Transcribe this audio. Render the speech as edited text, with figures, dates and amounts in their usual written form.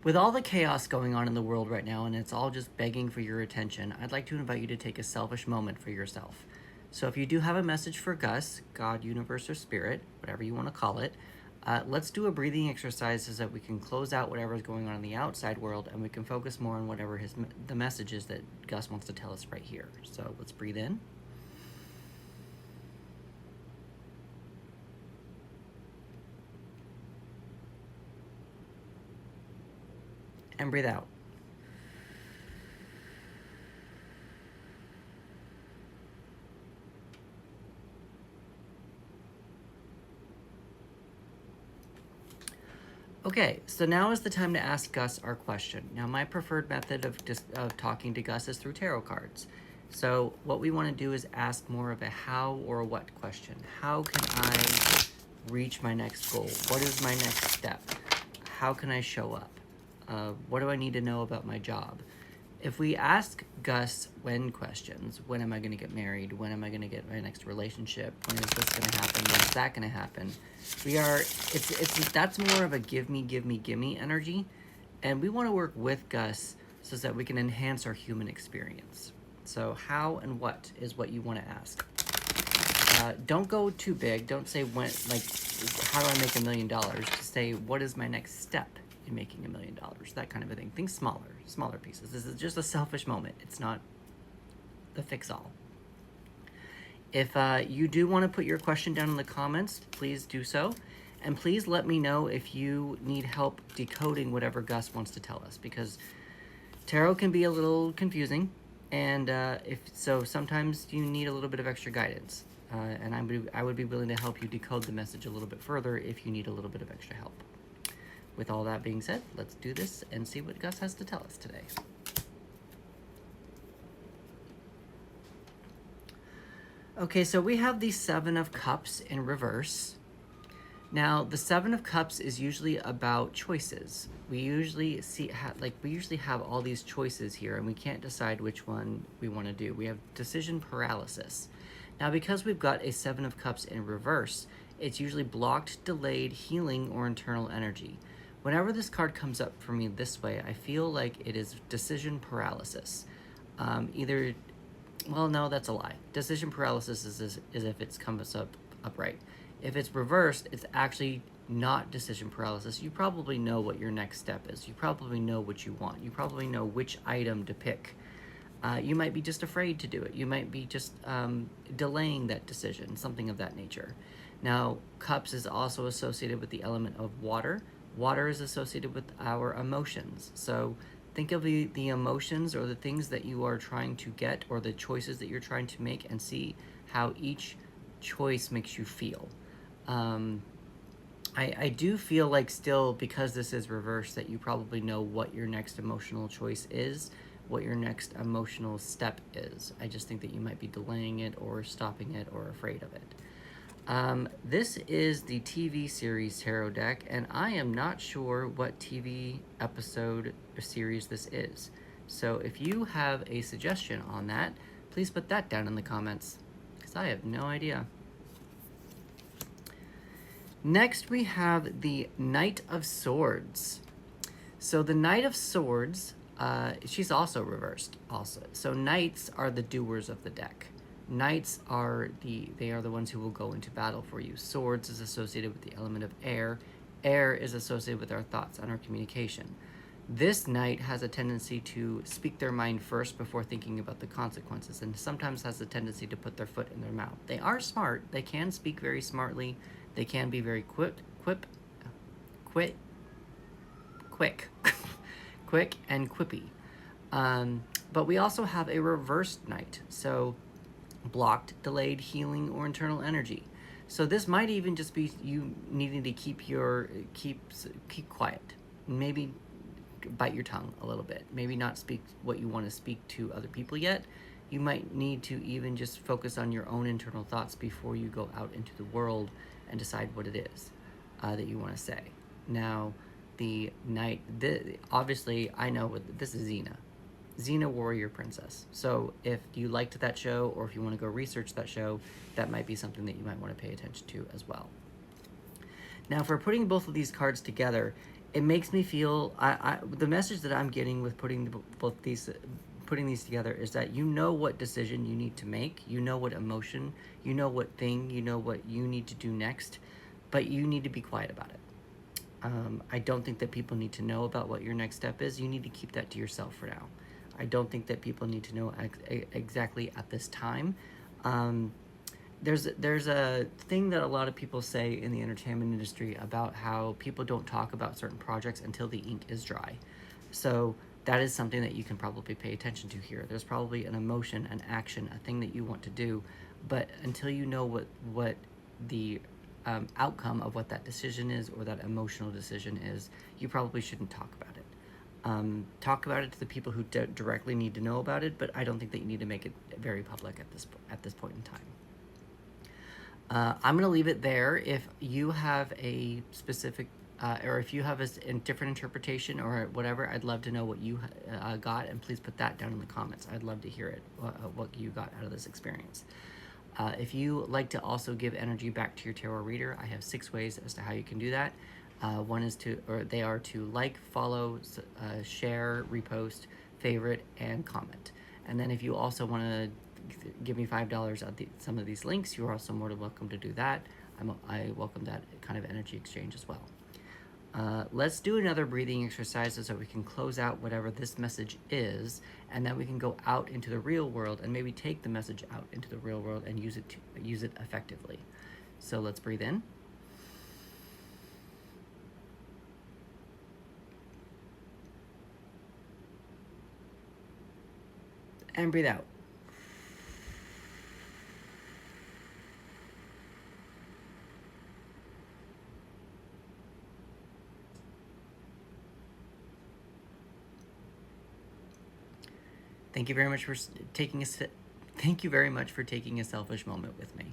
With all the chaos going on in the world right now, and it's all just begging for your attention, I'd like to invite you to take a selfish moment for yourself. So, if you do have a message for Gus, God, universe, or spirit, whatever you want to call it, let's do a breathing exercise so that we can close out whatever's going on in the outside world and we can focus more on whatever the message is that Gus wants to tell us right here. So, let's breathe in. And breathe out. Okay, so now is the time to ask Gus our question. Now, my preferred method of talking to Gus is through tarot cards. So, what we want to do is ask more of a how or a what question. How can I reach my next goal? What is my next step? How can I show up? What do I need to know about my job? If we ask Gus when questions, when am I going to get married? When am I going to get my next relationship? When is this going to happen? When is that going to happen? That's more of a give me energy. And we want to work with Gus so that we can enhance our human experience. So how and what is what you want to ask. Don't go too big. Don't say when, like, how do I make $1 million? Just say, what is my next step in making $1 million? That kind of a thing. Think smaller pieces. This is just a selfish moment. It's not the fix-all. If you do want to put your question down in the comments, please do so. And please let me know if you need help decoding whatever Gus wants to tell us, because tarot can be a little confusing, and sometimes you need a little bit of extra guidance. And I would be willing to help you decode the message a little bit further if you need a little bit of extra help. With all that being said, let's do this and see what Gus has to tell us today. Okay, so we have the Seven of Cups in reverse. Now, the Seven of Cups is usually about choices. We usually have all these choices here, and we can't decide which one we want to do. We have decision paralysis. Now, because we've got a Seven of Cups in reverse, it's usually blocked, delayed, healing, or internal energy. Whenever this card comes up for me this way, I feel like it is decision paralysis. Well, no, that's a lie. Decision paralysis is if it comes up upright. If it's reversed, it's actually not decision paralysis. You probably know what your next step is. You probably know what you want. You probably know which item to pick. You might be just afraid to do it. You might be just delaying that decision, something of that nature. Now, cups is also associated with the element of water. Water is associated with our emotions. So think of the emotions or the things that you are trying to get or the choices that you're trying to make and see how each choice makes you feel. I do feel like still, because this is reversed, that you probably know what your next emotional choice is, what your next emotional step is. I just think that you might be delaying it or stopping it or afraid of it. This is the TV series Tarot Deck, and I am not sure what TV episode or series this is. So if you have a suggestion on that, please put that down in the comments, because I have no idea. Next, we have the Knight of Swords. So the Knight of Swords, she's also reversed also. So knights are the doers of the deck. Knights are the ones who will go into battle for you. Swords is associated with the element of air. Air is associated with our thoughts and our communication. This knight has a tendency to speak their mind first before thinking about the consequences, and sometimes has a tendency to put their foot in their mouth. They are smart. They can speak very smartly. They can be very quick, quick and quippy. But we also have a reversed knight. So blocked, delayed, healing, or internal energy. So this might even just be you needing to keep quiet. Maybe bite your tongue a little bit. Maybe not speak what you want to speak to other people yet. You might need to even just focus on your own internal thoughts before you go out into the world and decide what it is that you want to say. Now, the knight, obviously, I know this is Xena Warrior Princess. So if you liked that show, or if you want to go research that show, that might be something that you might want to pay attention to as well. Now, for putting both of these cards together, it makes me feel, the message that I'm getting with both these, putting these together is that you know what decision you need to make, you know what emotion, you know what thing, you know what you need to do next, but you need to be quiet about it. I don't think that people need to know about what your next step is. You need to keep that to yourself for now. I don't think that people need to know exactly at this time. Um, there's a thing that a lot of people say in the entertainment industry about how people don't talk about certain projects until the ink is dry. So that is something that you can probably pay attention to here. There's probably an emotion, an action, a thing that you want to do, but until you know what the outcome of what that decision is or that emotional decision is, you probably shouldn't talk about it. Talk about it to the people who directly need to know about it, but I don't think that you need to make it very public at this point in time. I'm going to leave it there. If you have a specific, or if you have a different interpretation or whatever, I'd love to know what you got, and please put that down in the comments. I'd love to hear it, what you got out of this experience. If you like to also give energy back to your tarot reader, I have 6 ways as to how you can do that. One is they are to like, follow, share, repost, favorite, and comment. And then if you also want to give me $5 on some of these links, you're also more than welcome to do that. I welcome that kind of energy exchange as well. Let's do another breathing exercise so we can close out whatever this message is, and then we can go out into the real world and maybe take the message out into the real world and use it effectively. So let's breathe in. And breathe out. Thank you very much for taking a selfish moment with me.